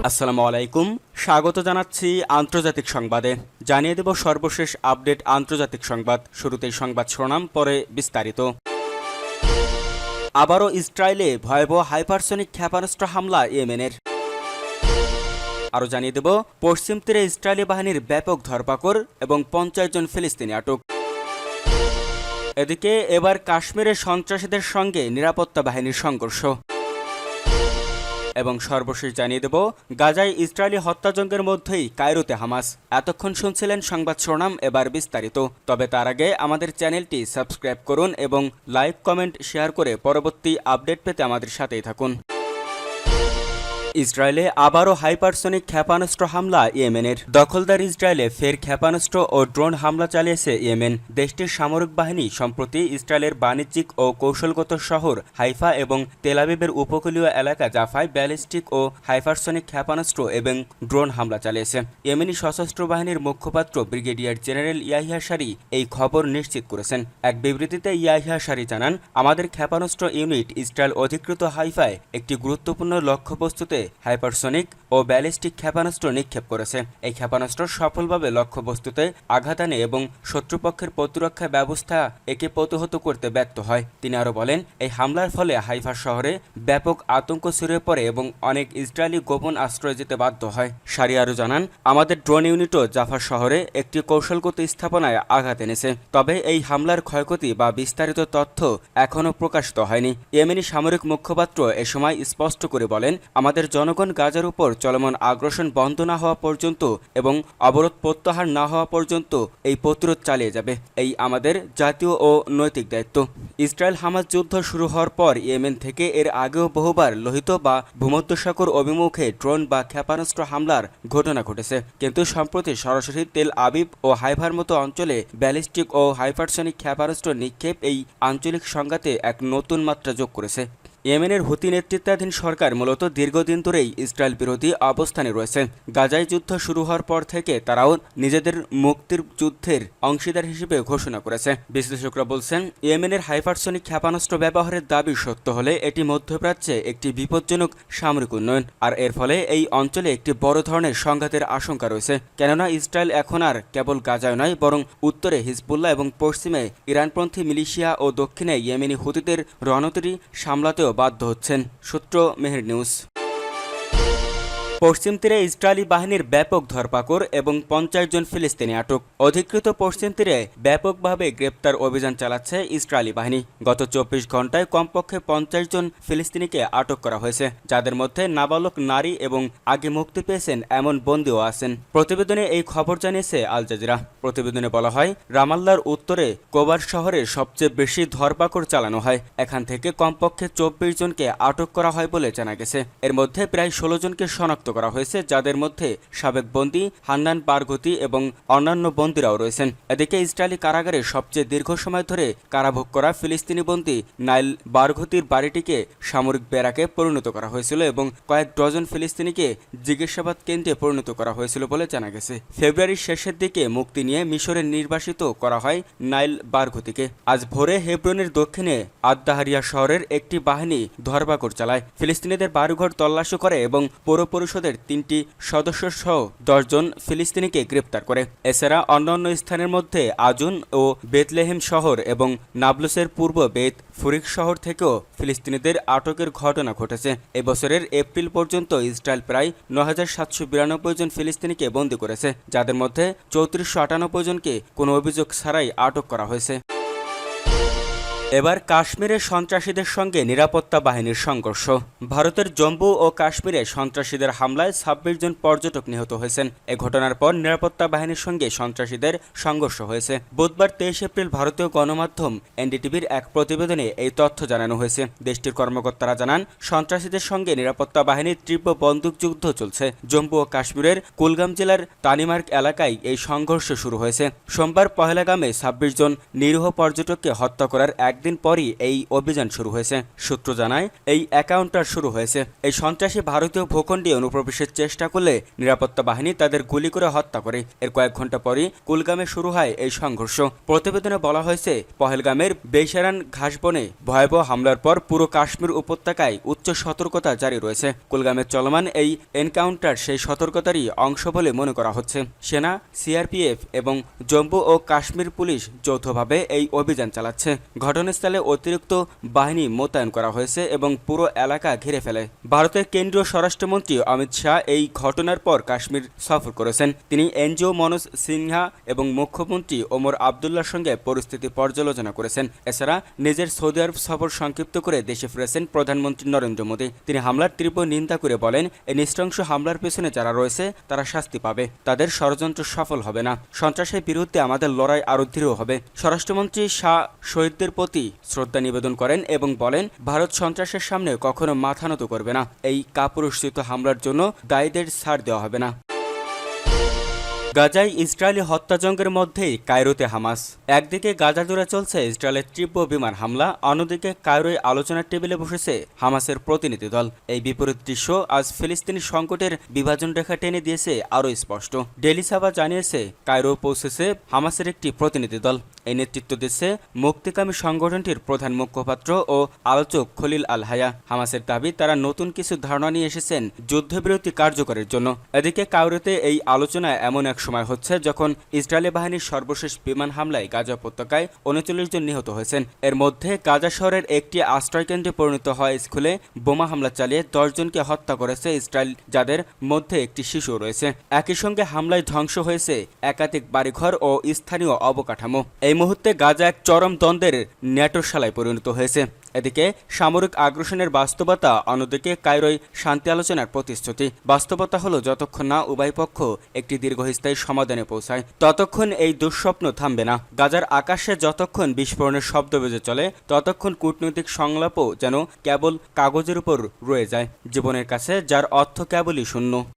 আসসালামু আলাইকুম, স্বাগত জানাচ্ছি আন্তর্জাতিক সংবাদে। জানিয়ে দেব সর্বশেষ আপডেট আন্তর্জাতিক সংবাদ। শুরুতেই সংবাদ শিরোনাম, পরে বিস্তারিত। আবারও ইসরায়েলে ভয়াবহ হাইপারসনিক ক্ষেপণাস্ত্র হামলা ইয়েমেনের। আরও জানিয়ে দেব পশ্চিম তীরে ইসরায়েলি বাহিনীর ব্যাপক ধরপাকড় এবং 50 জন ফিলিস্তিনি আটক। এদিকে এবার কাশ্মীরের সন্ত্রাসীদের সঙ্গে নিরাপত্তা বাহিনীর সংঘর্ষ। এবং সর্বশেষ জানিয়ে দেব গাজায় ইসরায়েলি হত্যাযজ্ঞের মধ্যেই কায়রোতে হামাস। এতক্ষণ শুনছিলেন সংবাদ শিরোনাম, এবার বিস্তারিত। তবে তার আগে আমাদের চ্যানেলটি সাবস্ক্রাইব করুন এবং লাইক, কমেন্ট, শেয়ার করে পরবর্তী আপডেট পেতে আমাদের সাথেই থাকুন। ইসরায়েলে আবারও হাইপারসনিক ক্ষেপণাস্ত্র হামলা ইয়েমেনের। দখলদার ইসরায়েলে ফের ক্ষেপণাস্ত্র ও ড্রোন হামলা চালিয়েছে ইয়েমেন। দেশটির সামরিক বাহিনী সম্প্রতি ইসরায়েলের বাণিজ্যিক ও কৌশলগত শহর হাইফা এবং তেল আবিবের উপকূলীয় এলাকা জাফায় ব্যালিস্টিক ও হাইপারসনিক ক্ষেপণাস্ত্র এবং ড্রোন হামলা চালিয়েছে। ইয়েমেনি সশস্ত্র বাহিনীর মুখপাত্র ব্রিগেডিয়ার জেনারেল ইয়াহিয়া সারি এই খবর নিশ্চিত করেছেন। এক বিবৃতিতে ইয়াহিয়া সারি জানান, আমাদের ক্ষেপণাস্ত্র ইউনিট ইসরায়েল অধিকৃত হাইফায় একটি গুরুত্বপূর্ণ লক্ষ্যবস্তুতে হাইপারসনিক ও ব্যালিস্টিক ক্ষেপণাস্ত্র নিক্ষেপ করেছে। এই ক্ষেপণাস্ত্র সফলভাবে লক্ষ্যবস্তুতে আঘাত আনে এবং শত্রুপক্ষের প্রতিরক্ষা ব্যবস্থা একে প্রতিহত করতে ব্যর্থ হয়। তিনি আরও বলেন, এই হামলার ফলে হাইফা শহরে ব্যাপক আতঙ্ক ছড়িয়ে পড়ে এবং অনেক ইসরায়েলি গোপন আশ্রয় যেতে বাধ্য হয়। সারি আরও জানান, আমাদের ড্রোন ইউনিটও জাফা শহরে একটি কৌশলগত স্থাপনায় আঘাত এনেছে। তবে এই হামলার ক্ষয়ক্ষতি বা বিস্তারিত তথ্য এখনও প্রকাশিত হয়নি। ইয়েমেনি সামরিক মুখপাত্র এ সময় স্পষ্ট করে বলেন, আমাদের জনগণ গাজার উপর চলমান আগ্রাসন বন্ধ না হওয়া পর্যন্ত এবং অবরোধ প্রত্যাহার না হওয়া পর্যন্ত এই প্রতিরোধ চালিয়ে যাবে। এই আমাদের জাতীয় ও নৈতিক দায়িত্ব। ইসরায়েল হামাস যুদ্ধ শুরু হওয়ার পর ইয়েমেন থেকে এর আগেও বহুবার লোহিত বা ভূমধ্যসাগর অভিমুখে ড্রোন বা ক্ষেপণাস্ত্র হামলার ঘটনা ঘটেছে, কিন্তু সম্প্রতি সরাসরি তেল আবিব ও হাইফার মতো অঞ্চলে ব্যালিস্টিক ও হাইপারসনিক ক্ষেপণাস্ত্র নিক্ষেপ এই আঞ্চলিক সংঘাতে এক নতুন মাত্রা যোগ করেছে। ইয়েমেনের হুতি নেতৃত্বাধীন সরকার মূলত দীর্ঘদিন ধরেই ইসরায়েল বিরোধী অবস্থানে রয়েছে। গাজায় যুদ্ধ শুরু হওয়ার পর থেকে তারাও নিজেদের মুক্তির যুদ্ধের অংশীদার হিসেবে ঘোষণা করেছে। বিশ্লেষকরা বলছেন, ইয়েমেনের হাইপারসনিক ক্ষেপণাস্ত্র ব্যবহারের দাবি সত্য হলে এটি মধ্যপ্রাচ্যে একটি বিপজ্জনক সামরিক উন্নয়ন, আর এর ফলে এই অঞ্চলে একটি বড় ধরনের সংঘাতের আশঙ্কা রয়েছে। কেননা ইসরায়েল এখন আর কেবল গাজায় নয়, বরং উত্তরে হিজবুল্লাহ এবং পশ্চিমে ইরানপন্থী মিলিশিয়া ও দক্ষিণে ইয়েমেনি হুতিদের রণতরী সামলাতেও বাধ্য হচ্ছেন। সূত্র মেহের নিউজ। পশ্চিম তীরে ইসরায়েলি বাহিনীর ব্যাপক ধরপাকড় এবং 50 জন ফিলিস্তিনি আটক। অধিকৃত পশ্চিম তীরে ব্যাপকভাবে গ্রেপ্তার অভিযান চালাচ্ছে ইসরায়েলি বাহিনী। গত 24 ঘন্টায় কমপক্ষে 50 জন ফিলিস্তিনিকে আটক করা হয়েছে, যাদের মধ্যে নাবালক নারী এবং আগে মুক্তি পেয়েছেন এমন বন্দীও আছেন। প্রতিবেদনে এই খবর জানিয়েছে আল জাজিরা। প্রতিবেদনে বলা হয়, রামাল্লার উত্তরে কোবার শহরে সবচেয়ে বেশি ধরপাকড় চালানো হয়। এখান থেকে কমপক্ষে 24 জনকে আটক করা হয় বলে জানা গেছে। এর মধ্যে প্রায় 16 জনকে শনাক্ত করা হয়েছে, যাদের মধ্যে সাবেক বন্দী হান্নান বারঘতি এবং অন্যান্য বন্দীরাও রয়েছেন। এদিকে ইসরায়েলি কারাগারে সবচেয়ে দীর্ঘ সময় ধরে কারাভোগ করা ফিলিস্তিনি বন্দী নাইল বারঘতির বাড়িটিকে সামরিক ব্যারাকে পরিণত করা হয়েছিল এবং কয়েক ডজন ফিলিস্তিনিকে জিজ্ঞাসাবাদ কেন্দ্রে পরিণত করা হয়েছিল বলে জানা গেছে। ফেব্রুয়ারির শেষের দিকে মুক্তি নিয়ে মিশরে নির্বাসিত করা হয় নাইল বারঘতিকে। আজ ভোরে হেব্রনের দক্ষিণে আদ-দাহারিয়া শহরের একটি বাহিনী ধরপাকড় চালায়, ফিলিস্তিনিদের বাড়িঘর তল্লাশি করে এবং পৌর পরিষদের 3টি সদস্য সহ 10 জন ফিলিস্তিনিকে গ্রেপ্তার করে। এছাড়া অন্যান্য স্থানের মধ্যে আজুন ও বেথলেহেম শহর এবং নাবলুসের পূর্ব বেত ফুরিক শহর থেকেও ফিলিস্তিনিদের আটকের ঘটনা ঘটেছে। এবছরের এপ্রিল পর্যন্ত ইসরায়েল প্রায় 9792 জন ফিলিস্তিনিকে বন্দী করেছে, যাদের মধ্যে 3498 জনকে কোনো অভিযোগ ছাড়াই আটক করা হয়েছে। এবার কাশ্মীরের সন্ত্রাসীদের সঙ্গে নিরাপত্তা বাহিনীর সংঘর্ষ। ভারতের জম্মু ও কাশ্মীরে সন্ত্রাসীদের হামলায় 26 জন পর্যটক নিহত হয়েছেন। এ ঘটনার পর নিরাপত্তা বাহিনীর সঙ্গে সন্ত্রাসীদের সংঘর্ষ হয়েছে। বুধবার 23 এপ্রিল ভারতীয় গণমাধ্যম এনডিটিভির এক প্রতিবেদনে এই তথ্য জানানো হয়েছে। দেশটির কর্মকর্তারা জানান, সন্ত্রাসীদের সঙ্গে নিরাপত্তা বাহিনীর তীব্র বন্দুকযুদ্ধ চলছে। জম্মু ও কাশ্মীরের কুলগাম জেলার তানিমার্গ এলাকায় এই সংঘর্ষ শুরু হয়েছে। সোমবার পহেলগামে 26 জন নিরীহ পর্যটককে হত্যা করার এক একদিন পরই এই অভিযান শুরু হয়েছে। সূত্র জানায়, এই এনকাউন্টার শুরু হয়েছে এই সন্ত্রাসী ভারতীয় ভূখণ্ডে অনুপ্রবেশের চেষ্টা করলে নিরাপত্তা বাহিনী তাদের গুলি করে হত্যা করে। এর কয়েক ঘন্টা পরই কুলগামে শুরু হয় এই সংঘর্ষ। প্রতিবেদনে বলা হয়েছে, পহেলগামের বেইশারান ঘাসবনে ভয়াবহ হামলার পর পুরো কাশ্মীর উপত্যকায় উচ্চ সতর্কতা জারি রয়েছে। কুলগামে চলমান এই এনকাউন্টার সেই সতর্কতারই অংশ বলে মনে করা হচ্ছে। সেনা, সিআরপিএফ এবং জম্মু ও কাশ্মীর পুলিশ যৌথভাবে এই অভিযান চালাচ্ছে। ঘটনাস্থলে অতিরিক্ত বাহিনী মোতায়েন করা হয়েছে এবং পুরো এলাকা ঘিরে ফেলে। ভারতের কেন্দ্রীয় স্বরাষ্ট্রমন্ত্রী অমিত শাহ এই ঘটনার পর কাশ্মীর সফর করেছেন। তিনি এনজিও মনোজ সিনহা এবং মুখ্যমন্ত্রী ওমর আবদুল্লার সঙ্গে পরিস্থিতি পর্যালোচনা করেছেন। এছাড়া নিজের সৌদি আরব সফর সংক্ষিপ্ত করে দেশে ফিরেছেন প্রধানমন্ত্রী নরেন্দ্র মোদী। তিনি হামলার তীব্র নিন্দা করে বলেন, এই নৃশংস হামলার পেছনে যারা রয়েছে তারা শাস্তি পাবে, তাদের ষড়যন্ত্র সফল হবে না। সন্ত্রাসের বিরুদ্ধে আমাদের লড়াই আরও দৃঢ় হবে। স্বরাষ্ট্রমন্ত্রী শাহ শহীদদের প্রতি শ্রদ্ধা নিবেদন করেন এবং বলেন, ভারত সন্ত্রাসের সামনে কখনো মাথা নত করবে না। এই কাপুরুষোচিত হামলার জন্য দায়ীদের ছাড় দেওয়া হবে না। গাজায় ইসরায়েলি হত্যাযজ্ঞের মধ্যেই কায়রোতে হামাস। একদিকে গাজা জুড়ে চলছে ইসরায়েলের তীব্র বিমান হামলা, অন্যদিকে কায়রোয় আলোচনার টেবিলে বসেছে হামাসের প্রতিনিধি দল। এই বিপরীত দৃশ্য আজ ফিলিস্তিনি সংকটের বিভাজন রেখা টেনে দিয়েছে আরও স্পষ্ট। ডেলি সাবা জানিয়েছে, কায়রো পৌঁছেছে হামাসের একটি প্রতিনিধি দল। এই নেতৃত্ব দিচ্ছে মুক্তিকামী সংগঠনটির প্রধান মুখপাত্র ও আলোচক খলিল আল হায়া। হামাসের দাবি, তারা নতুন কিছু ধারণা নিয়ে এসেছেন যুদ্ধবিরতি কার্যকরের জন্য। এদিকে কায়রোতে এই আলোচনা এমন এক সময় হচ্ছে যখন ইসরায়েলি বাহিনীর সর্বশেষ বিমান হামলায় গাজা উপত্যকায় 39 জন নিহত হয়েছেন। এর মধ্যে গাজা শহরের একটি আশ্রয়কেন্দ্রে পরিণত হয় স্কুলে বোমা হামলা চালিয়ে 10 জনকে হত্যা করেছে ইসরায়েল, যাদের মধ্যে একটি শিশু রয়েছে। একই সঙ্গে হামলায় ধ্বংস হয়েছে একাধিক বাড়িঘর ও স্থানীয় অবকাঠামো। এই মুহূর্তে গাজা এক চরম দ্বন্দ্বের ন্যাটোশালায় পরিণত হয়েছে। এদিকে সামরিক আগ্রাসনের বাস্তবতা, অন্যদিকে কায়রোয় শান্তি আলোচনার প্রতিশ্রুতি। বাস্তবতা হলো, যতক্ষণ না উভয় পক্ষ একটি দীর্ঘস্থায়ী সমাধানে পৌঁছায় ততক্ষণ এই দুঃস্বপ্ন থামবে না। গাজার আকাশে যতক্ষণ বিস্ফোরণের শব্দ বেজে চলে ততক্ষণ কূটনৈতিক সংলাপও যেন কেবল কাগজের উপর রয়ে যায়, জীবনের কাছে যার অর্থ কেবলই শূন্য।